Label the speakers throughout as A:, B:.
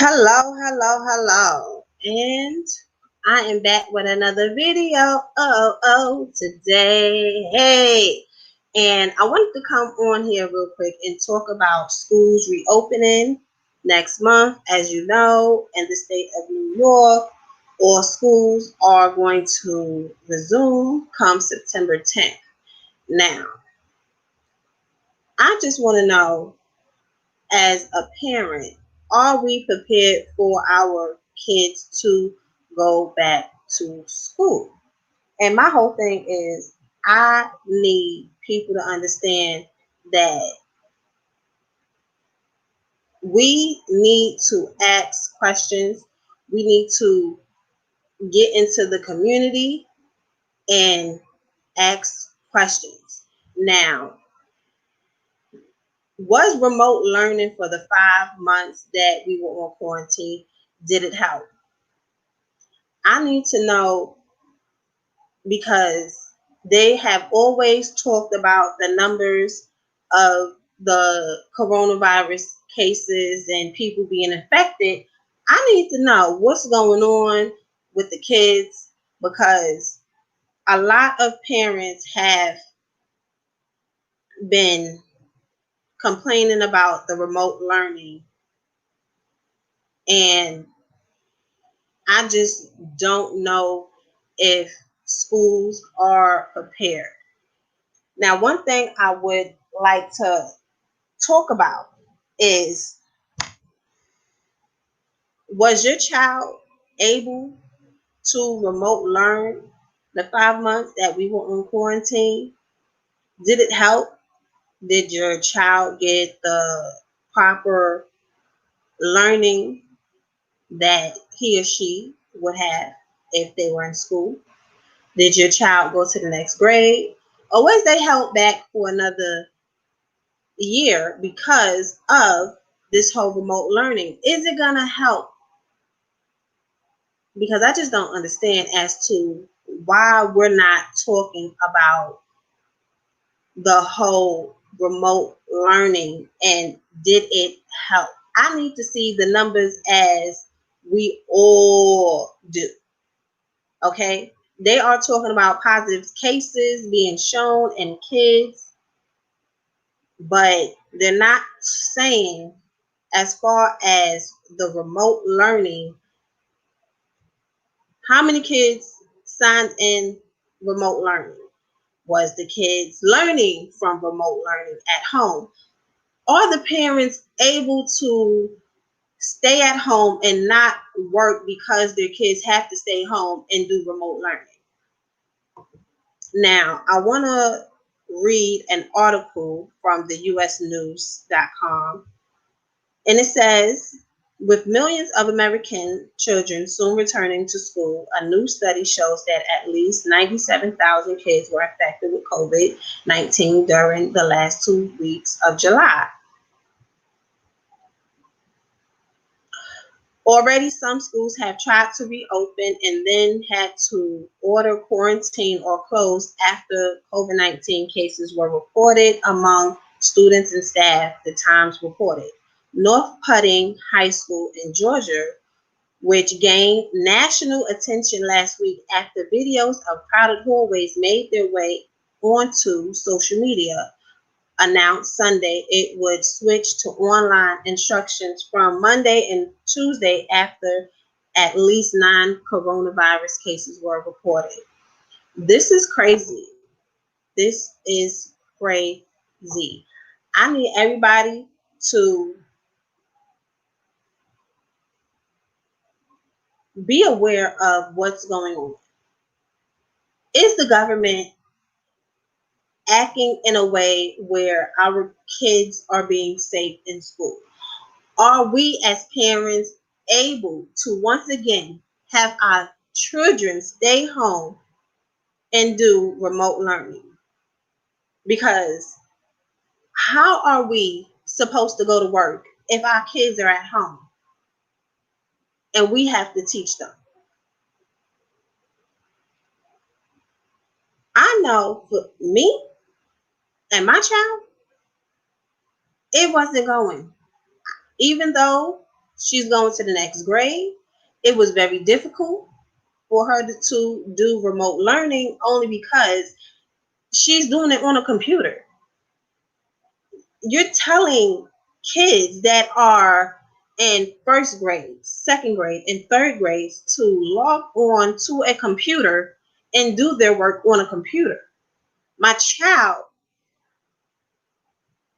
A: Hello, hello, hello. And I am back with another video. Today. Hey. And I wanted to come on here real quick and talk about schools reopening next month. As you know, in the state of New York, all schools are going to resume come September 10th. Now, I just want to know, as a parent, are we prepared for our kids to go back to school? And my whole thing is, I need people to understand that we need to ask questions. We need to get into the community and ask questions. Now, was remote learning for the 5 months that we were on quarantine, did it help? I need to know, because they have always talked about the numbers of the coronavirus cases and people being affected. I need to know what's going on with the kids, because a lot of parents have been complaining about the remote learning, and I just don't know if schools are prepared. Now, one thing I would like to talk about is, was your child able to remote learn the 5 months that we were on quarantine? Did it help? Did your child get the proper learning that he or she would have if they were in school? Did your child go to the next grade? Or was they held back for another year because of this whole remote learning? Is it going to help? Because I just don't understand as to why we're not talking about the whole remote learning and did it help. I need to see the numbers as we all do. Okay? They are talking about positive cases being shown in kids, but they're not saying, as far as the remote learning, how many kids signed in remote learning? Was the kids learning from remote learning at home? Are the parents able to stay at home and not work because their kids have to stay home and do remote learning? Now, I want to read an article from the usnews.com, and it says, with millions of American children soon returning to school, a new study shows that at least 97,000 kids were affected with COVID-19 during the last 2 weeks of July. Already, some schools have tried to reopen and then had to order quarantine or close after COVID-19 cases were reported among students and staff, the Times reported. North Pudding High School in Georgia, which gained national attention last week after videos of crowded hallways made their way onto social media, announced Sunday it would switch to online instructions from Monday and Tuesday after at least 9 coronavirus cases were reported. This is crazy. This is crazy. I need everybody to be aware of what's going on. Is the government acting in a way where our kids are being safe in school? Are we as parents able to once again have our children stay home and do remote learning? Because how are we supposed to go to work if our kids are at home and we have to teach them? I know for me and my child, it wasn't going. Even though She's going to the next grade. It was very difficult for her to do remote learning only because she's doing it on a computer. You're telling kids that are in first grade, second grade, and third grades to log on to a computer and do their work on a computer. My child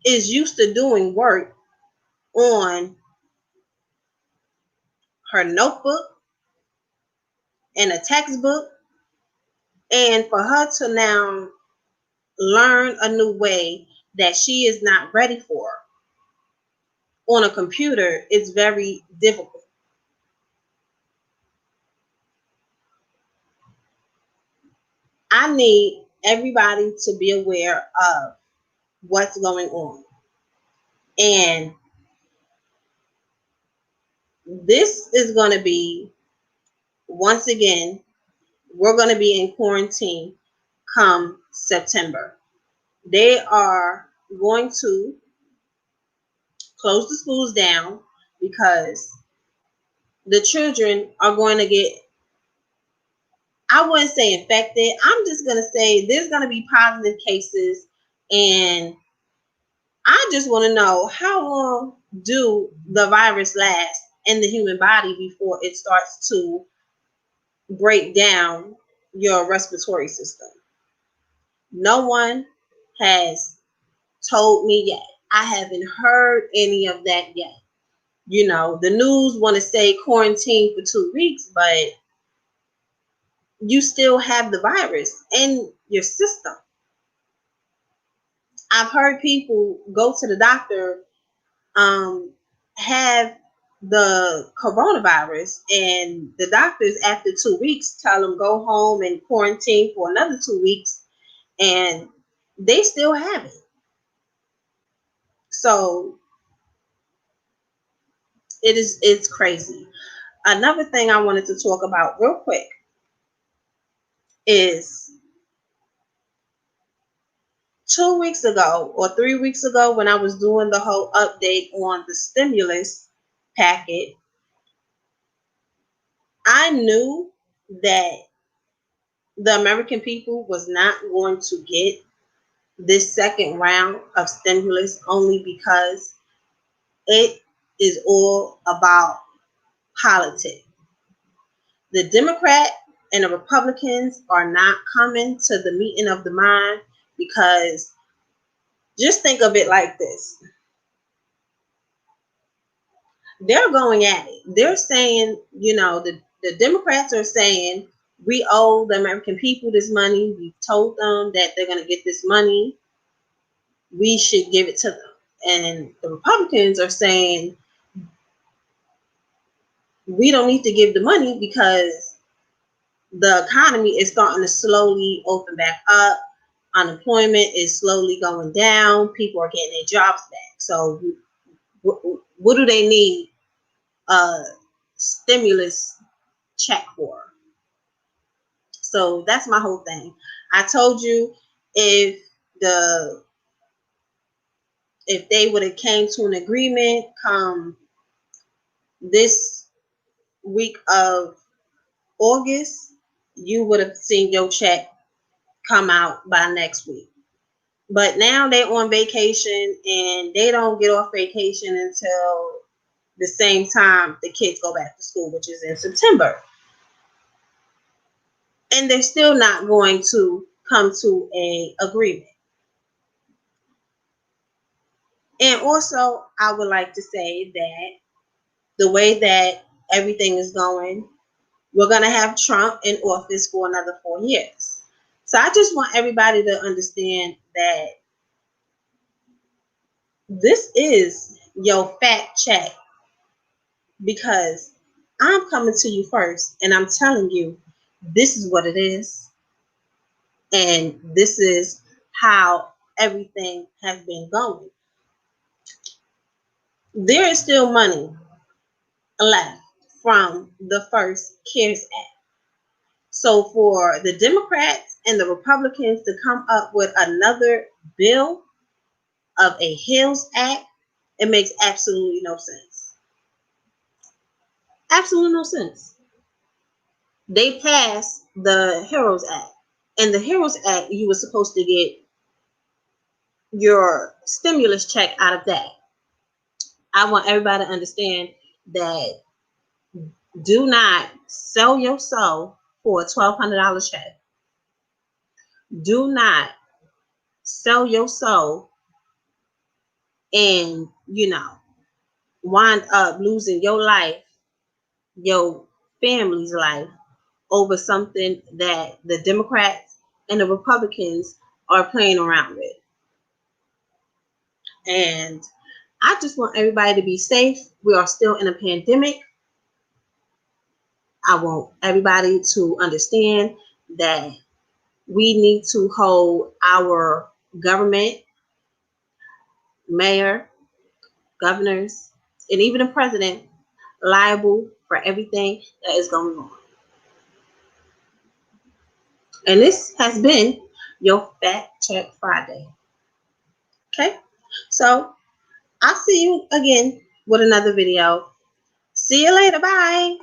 A: is used to doing work on her notebook and a textbook, and for her to now learn a new way that she is not ready for on a computer is very difficult. I need everybody to be aware of what's going on. And this is going to be, once again, we're going to be in quarantine come September. They are going to close the schools down because the children are going to get, I wouldn't say infected. I'm just going to say there's going to be positive cases. And I just want to know, how long do the virus last in the human body before it starts to break down your respiratory system? No one has told me yet. I haven't heard any of that yet. You know, the news want to say quarantine for 2 weeks, but you still have the virus in your system. I've heard people go to the doctor, have the coronavirus, and the doctors after 2 weeks tell them go home and quarantine for another 2 weeks, and they still have it. So it's crazy. Another thing I wanted to talk about real quick is 2 weeks ago or 3 weeks ago, when I was doing the whole update on the stimulus packet, I knew that the American people was not going to get this second round of stimulus only because it is all about politics. The Democrat and the Republicans are not coming to the meeting of the mind, because just think of it like this. They're going at it. They're saying, the Democrats are saying, we owe the American people this money. We've told them that they're going to get this money. We should give it to them. And the Republicans are saying, we don't need to give the money because the economy is starting to slowly open back up. Unemployment is slowly going down. People are getting their jobs back. So what do they need a stimulus check for? So that's my whole thing. I told you, if they would have came to an agreement come this week of August, you would have seen your check come out by next week. But now they're on vacation, and they don't get off vacation until the same time the kids go back to school, which is in September. And they're still not going to come to an agreement. And also, I would like to say that the way that everything is going, we're going to have Trump in office for another 4 years. So I just want everybody to understand that this is your fact check, because I'm coming to you first and I'm telling you this is what it is, and this is how everything has been going. There is still money left from the first CARES Act. So for the Democrats and the Republicans to come up with another bill of a HEALS Act, it makes absolutely no sense. Absolutely no sense. They passed the HEROES Act. And the HEROES Act, you were supposed to get your stimulus check out of that. I want everybody to understand that do not sell your soul for a $1,200 check. Do not sell your soul and, wind up losing your life, your family's life over something that the Democrats and the Republicans are playing around with. And I just want everybody to be safe. We are still in a pandemic. I want everybody to understand that we need to hold our government, mayor, governors, and even the president liable for everything that is going on. And this has been your Fact Check Friday. Okay? So I'll see you again with another video. See you later. Bye.